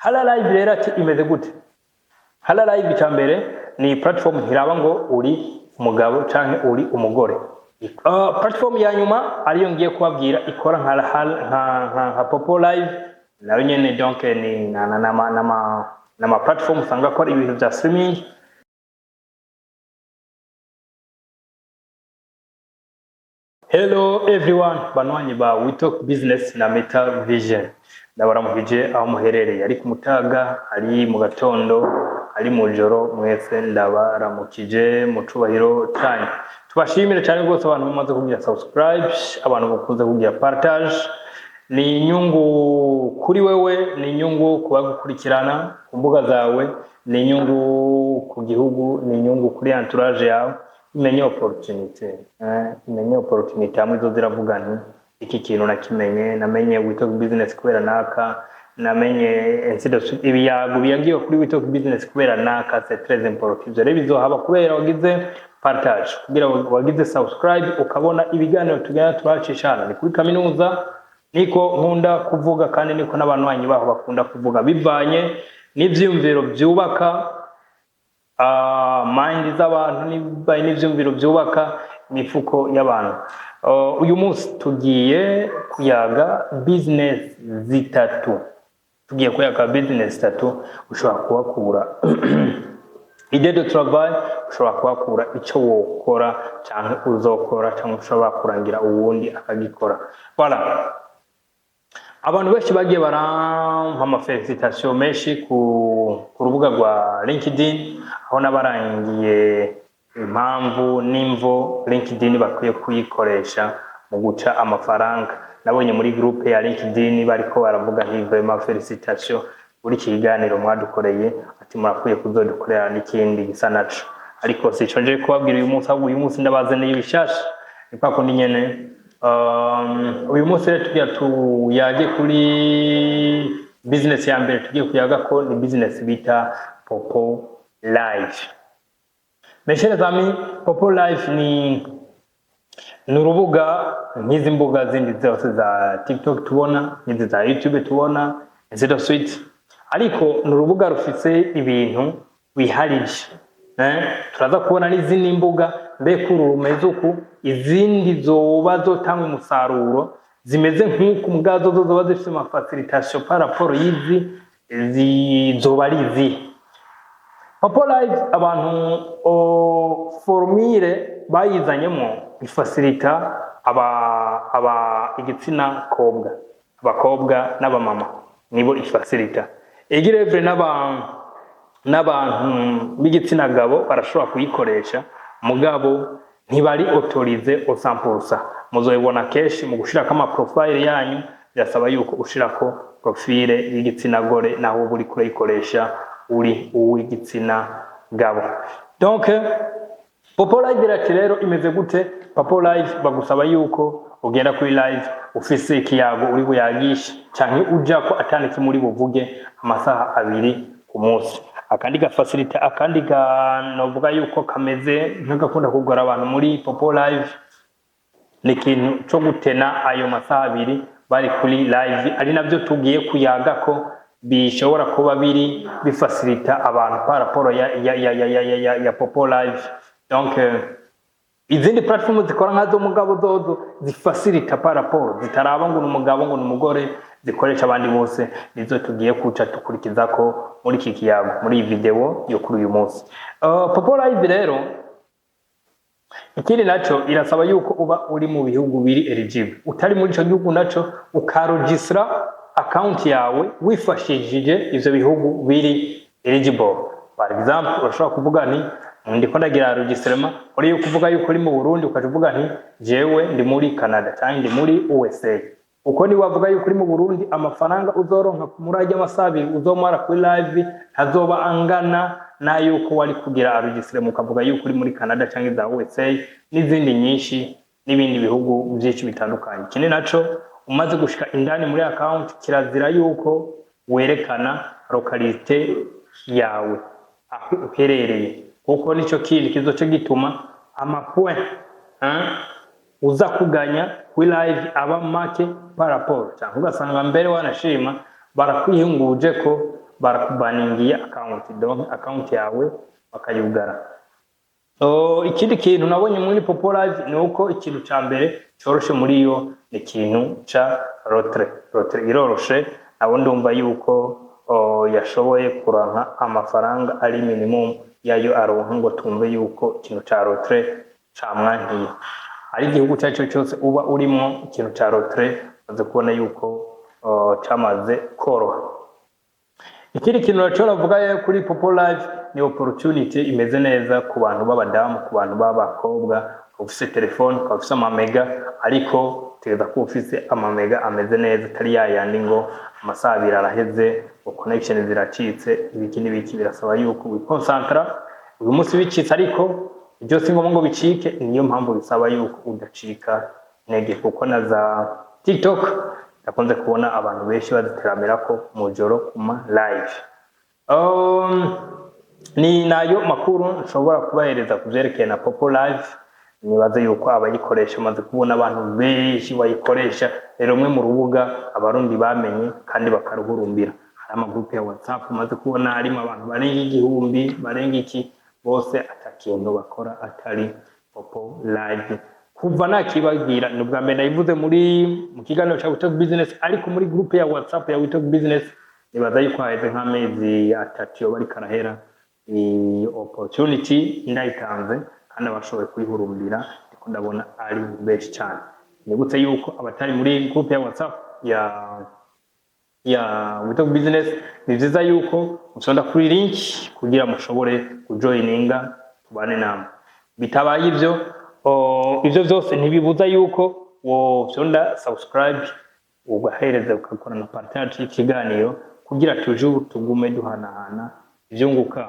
Hala Live rero ati imeze gute? Hala Live cyambere ni platform hiraba ngo uri umugabo canke uri umugore. Platform ya nyuma ariyo ngiye kubabwira ikora nka Popo Live nayo nyene, donc ni nama platform usanga akora ibintu bya streaming. Hello everyone, banwanyi ba We Talk Business na Meta Vision. Ndabaramukije aho muherereye, ari ku mutaga, ari mu gatondo, ari mu joro, mwese ndabaramukije mu cubahiro cyane. Tubashimire cyane rwose abantu bamaze kugira subscribe, abantu bakunze kugira partage. Ni inyungu kuri wewe, ni inyungu ku bagukurikirana ku mbuga zawe, ni inyungu ku gihugu, ni inyungu kuri entourage yawe. Imenye opportunity hamwe zo ziravuga nti iki kintu nakimenye, namenye We Talk Business kubera naka, namenye ibiyago biyagiye kuri We Talk Business kubera naka. C'est très important. Rero bizohaba kubera wagize partage, kugira wagize subscribe ukabona ibiganiro tugana turacishana. Ni kuri kaminuza niko nkunda kuvuga, kandi niko n'abanwanyi baho bakunda kuvuga, bivanye n'ivyumviro byubaka mind z'abantu, n'ivyumviro byubaka imifuko y'abantu. Uyu munsi tugiye kuyaga business zitatu, ushobora kuhakura idée de travail, ushobora kuhakura icyo wokora cyangwa uzokora, cyangwa ushobora kurangira uwundi akagikora. Voilà. Abantu benshi bagiye barampa amafelicitation menshi ku rubuga rwa LinkedIn, aho nabarangiye impamvu n'imvo LinkedIn bakwiye kuyikoresha mu guca amafaranga. Nabonye muri groupe ya LinkedIn bariko baravuga nti vraiment felicitation kuri kiganiro mwadukoreye, ati murakwiye kuzodukorera n'ikindi gisa naco. Ariko sico nje kubabwira uyu munsi, ahubwo uyu munsi ndabazaniye ibishasha. Niko ko ni nyene uyu munsi rero tugiye tuyage kuri business ya mbere. Tugiye kuyaga ko ni business bita Popo Live. Mes chers amis, Popo Live ni urubuga nk'izi mbuga zindi zose za TikTok tubona, n'izi za YouTube tubona, etc. suite. Ariko ni urubuga rufise ibintu biharije. Turaza kubona n'izindi mbuga mbeko rumeze uku, izindi zoba zotanga umusaruro zimeze nk'uko mugazo zoba zifite ama facilitation par rapport yizi zizoba ari izi. Popo Live abantu formire bayizanyemo ifacilita igitsina kobwa, abakobwa n'abamama nibo ifacilita. Egirevre n'abantu b'igitsina gabo barashobora kuyikoresha, mugabo ntibari autorize au 100%. Muzoyibona keshi mu gushirako ama profile yanyu, birasaba yuko ushirako profile y'igitsina gore, naho buri kurayikoresha uri uw'igitsina gabo. Donc Popo Live rero imeze gute? Popo Live bagusaba yuko ugenda kuri live ufise ikiyago uri buyagisha, canke uja ko atandiki muri buvuge amasaha 2 ku munsi. Akandi gafacilita, akandi novuga yuko kameze nk'agakunda kugora abantu muri Popo Live, ni ikintu cyo gutena ayo masaha 2 bari kuri live, ari navyo tugiye kuyaga ko bishobora kuba biri bifacilita abantu par rapport ya Popo Live. Donc izindi platform zikora nkazo mugabo zozo zifacilita par rapport, zitaraba ngo n'umugabo ngo n'umugore, zikoresha abandi bose, nizo tugiye kuca tukurikiza ko muri iki kiyago, muri video yo kuri uyu munsi. Popo Live rero ikindi naco irasaba yuko uba uri mu bihugu biri eligible. Utari muri ico gihugu naco ukaregistra account yawe wifashishije ivyo bihugu biri eligible. Par exemple, urashobora kuvuga nti ndiko ndagira registrement, uri yo kuvuga yuko uri mu Burundi ukavuga nti jewe ndi muri Canada cyangwa ndi muri USA. Uko ni wavuga yuko uri mu Burundi, amafaranga uzoronka muri ajya amasabi uzomara kuri live hazoba angana na yuko wari kugira registrement ukavuga yuko uri muri Canada cyangwa za USA n'izindi nyinshi n'ibindi bihugu byinshi bitandukanye. Kine naco umaze gushika indani muri account, kirazira yuko werekana localité yawe aho uherereye, kuko nico kintu kizoce gituma ama point uza kuganya kuri live aba make par rapport, cyangwa ugasanga mbere wanashima barakwihunguje ko barakubaningiye account, donc account yawe bakayugara. Ikindi kintu nabonye muri Popo Live ni uko ikintu ca mbere coroshe muri yo ni ikintu ca rotre iroroshe, nabo ndumva yuko yashoboye kuranka amafaranga ari minimum yayo aronka ngo tumve yuko ikintu ca rotre camwankiye. Ari igihugu cyacu cyose uba urimo ikintu ca rotre maze kubona yuko cyamaze koroha. Ikindi kintu naco navuga kuri Popo Live ni opportunity imeze neza ku bantu b'abadamu, ku bantu b'abakobwa ufise telefone, ufise amamega, ariko tegeza ko ufise amamega ameze neza, atari yayandi ngo amasaha abiri araheze ngo connection ziracitse, ibiki n'ibiki. Birasaba yuko wikonsantra uyu munsi bicitse, ariko ibyo si ngombwa ngo bicike. Niyo mpamvu bisaba yuko udacika intege, kuko na za TikTok nakunze kubona abantu benshi baziteramira ko mu joro kuma live. Ni nayo makuru nshobora kubahereza kuvyerekeye na Popo Live. Nibaze yuko abayikoresha maze kubona abantu benshi bayikoresha, rero mwe mu rubuga abarundi bamenye kandi bakaruhurumbira. Hari amagroupe ya WhatsApp maze kubona harimo abantu barenga igihumbi, barenga iki, bose atakintu bakora atari Popo Live. Kuva nakibabwira ni ubwa mbere nayivuze mu kiganiro cya WeTalk Business, ariko muri groupe ya WhatsApp ya WeTalk Business nibaza yuko haheze nk'amezi 3 yo bari karahera. Iyi opportunity ndayitanze kandi abashoboye kuyihurumbira, ndiko ndabona ari benshi cyane. Nibutse yuko abatari muri groupe ya WhatsApp ya WeTalk Business, ni vyiza yuko musonda kuri link kugira mushobore kujoininga tubane namwe. Bitabaye ivyo byose ntibibuza yuko wofyonda subscribe ugahereza ukakora na partage ikiganiro kugira tugume duhanahana ivyunguka.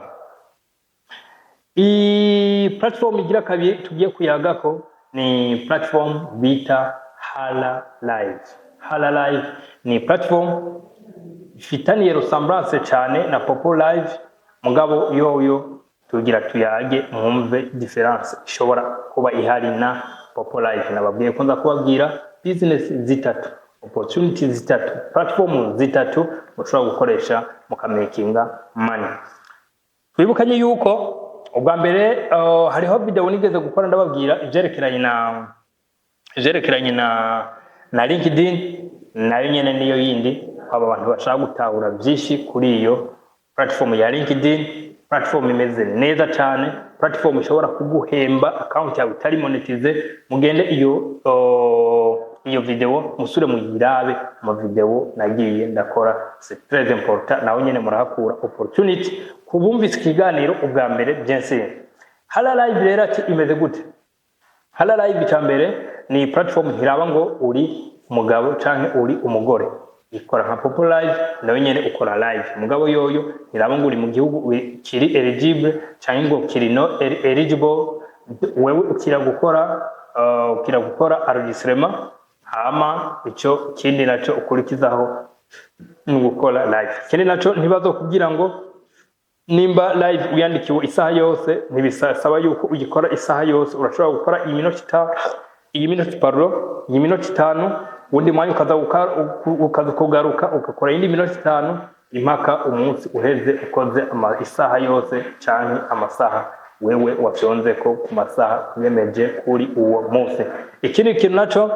Platform igira kabiri tugiye kuyagako ni platform bita Hala Live. Hala Live ni platform ifitaniye ressemblance cyane na Popo Live, mugabo yoyo tugira tuyage mwumve difference ishobora kuba ihari na Popo Live. Nababwiye ko nza kubabwira business zitatu, opportunities zitatu, platform zitatu mushobora gukoresha mukamakinga money. Twibukanye yuko ubwa mbere hariho video nigeze gukora ndababwira ivyerekeranye na LinkedIn, nayo nyene niyo yindi aba bantu bashaka gutahura byinshi kuri iyo platform ya LinkedIn. Platform imeze neza cyane, platform ishobora kuguhemba account yawe utari monetize. Mugende iyo video musure muyirabe mu video nagiye ndakora, c'est très important. Naho nyene murahakura opportunity kubumvise ikiganiro ubwa mbere byense. Hala Live rero ati imeze gute? Hala Live cyambere ni platform hiraba ngo uri umugabo canke uri umugore, ikora nka Popo Live, nawe nyene ukora live. Mugabo yoyo iraba ngo uri mu gihugu kiri eligible canke ngo kiri no eligible, wewe ukira gukora enregistrement, hama ico kindi naco ukurikizaho ni gukora live. Kindi naco ntibazo kugira ngo nimba live uyandikiwe isaha yose, ntibisaba yuko ugikora isaha yose. Urashobora gukora iyi minota 5, undi mwanya ukaza kugaruka ugakora indi minota 5 impaka umunsi uheze ukoze isaha yose canke amasaha wewe wafyonze ko ku masaha yemeje kuri uwo munsi. Ikindi kintu naco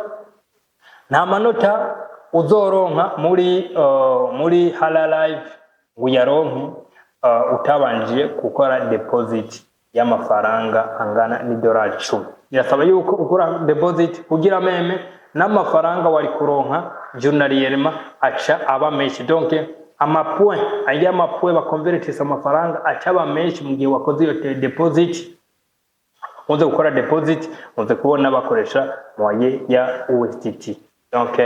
nta manota uzoronka muri Hala Live uyaronke utabanjiye gukora deposit y'amafaranga angana $10. Birasaba yuko ukora deposit kugira meme n'amafaranga wari kuronka journalierement aca aba menshi. Donc amapoint bakonvertisa amafaranga aca aba menshi mu gihe wakoze iyo deposit. Unze gukora deposit unze kubona bakoresha moyen ya USDT, donc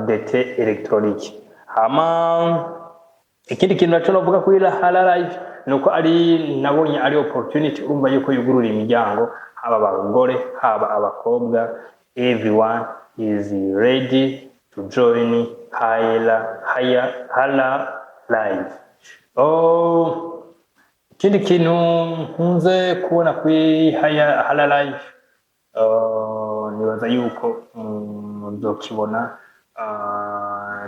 DT électronique. Ikindi kintu naco navuga kuri Hala Live nuko nabonye ari opportunity, urumva yuko yugurura imiryango, haba abagore haba abakobwa, everyone is ready to join Hala Live. Ikindi kintu nkunze kubona kuri Hala Live nibaza yuko nzokibona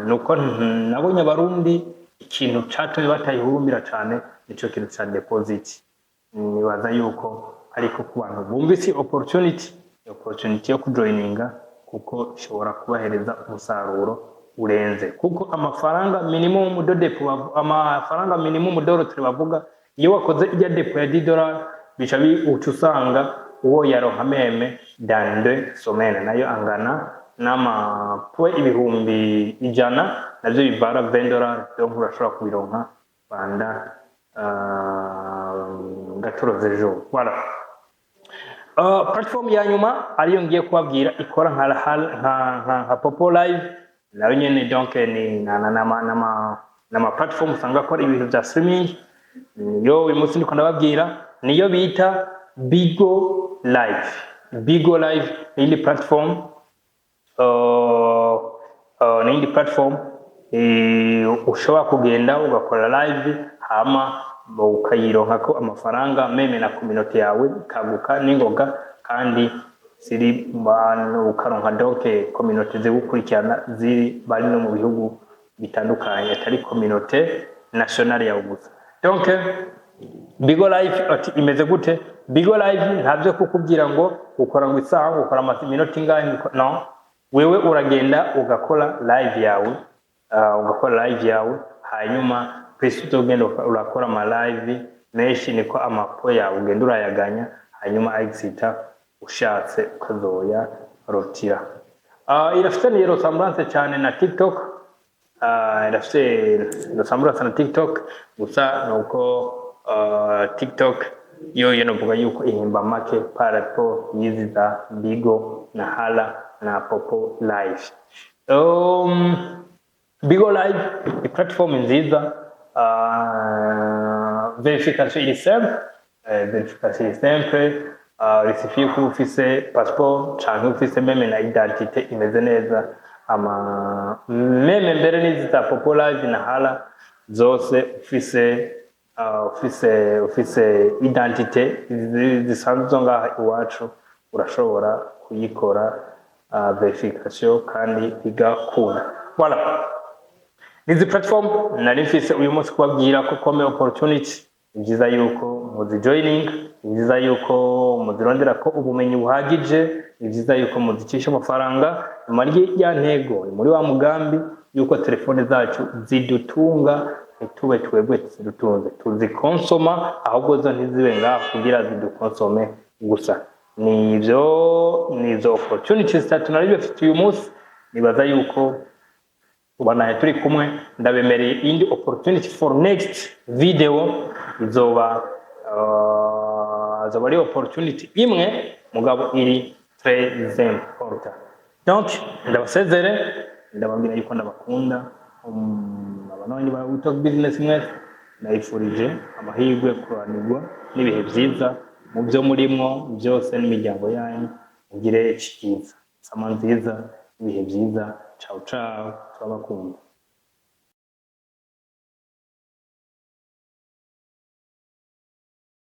nuko nabonye abarundi ikintu catumye batayihurumbira cane nico kintu ca deposit. Nibaza yuko ariko ku bantu bumvise opportunity yo kujoininga kuko ishobora kubahereza umusaruro urenze, kuko amafaranga minimum de depo, amafaranga minimum d'orotre bavuga iyo wakoze ijya depo ya $10 bica uca usanga uwo yaronka meme dans 2 semaines nayo angana n'amapwe ibihumbi 100 navyo bivara $20, donc urashobora kubironka banda 14 jours. Voilà. Platform ya nyuma ariyo ngiye kubabwira ikora nka Popo Live nayo nyene, donc ni nama platform usanga akora ibintu bya streaming. Yo uyu munsi ndiko ndababwira niyo bita Bigo Live. Bigo Live ni indi platform ushobora kugenda ugakora live hama ukayironka ko amafaranga meme na community yawe kaguka n'ingoga, kandi ziri ukaronka donc community zigukurikirana ziri bari no mu bihugu bitandukanye atari community nationale yawe gusa. Donc Bigo Live ati imeze gute? Bigo Live ntavyo kukubwira ngo ukora ngo isaha ukora amaminota ingahe, no, wewe uragenda ugakora live yawe hanyuma pesi utogenda urakora ama live menshi, niko amapo yawe ugenda urayaganya hanyuma exita ushatse ukazoya rotira. Irafite ni ressemblance cyane na TikTok, irafite ressemblance na TikTok gusa nuko TikTok yo yenovuga yuko ihimba make par rapport yizi za Bigo na Hala na Popo Live. Bigo Live ni platform nziza, verification iri simple, risifiye ko ufise passport canke ufise meme na identité imeze neza, meme mbere n'izi za Popo Live na Hala zose ufise identité zisanzwe ngaha iwacu urashobora kuyikora verification kandi igakunda. Voilà. Nizi platform nari mfise uyu munsi kubabwira ko kome opportunity, byiza yuko muzi joining, byiza yuko muzirondera ko ubumenyi buhagije, byiza yuko muzicisha amafaranga muri ya ntego, muri wa mugambi yuko telefone zacu zidutunga, ntitube twebwe zidutunze, tuzikonsoma ahubwo zo ntizibe ngaha kugira zidukonsome gusa. Nizo opportunities zitatu nari bafite uyu munsi, nibaza yuko ubanaye turi kumwe, ndabemereye indi opportunity for next video izoba ari opportunity imwe mugabo iri très important. Donc ndabasezere, ndababwira yuko ndabakunda, abanonyi ba Talk Business mwese nayifurije amahirwe kuranirwa n'ibihe byiza mu byo murimwo byose n'imiryango yanyu, mugire ikiza sama nziza, ibihe byiza. Ciao ciao, turabakunda.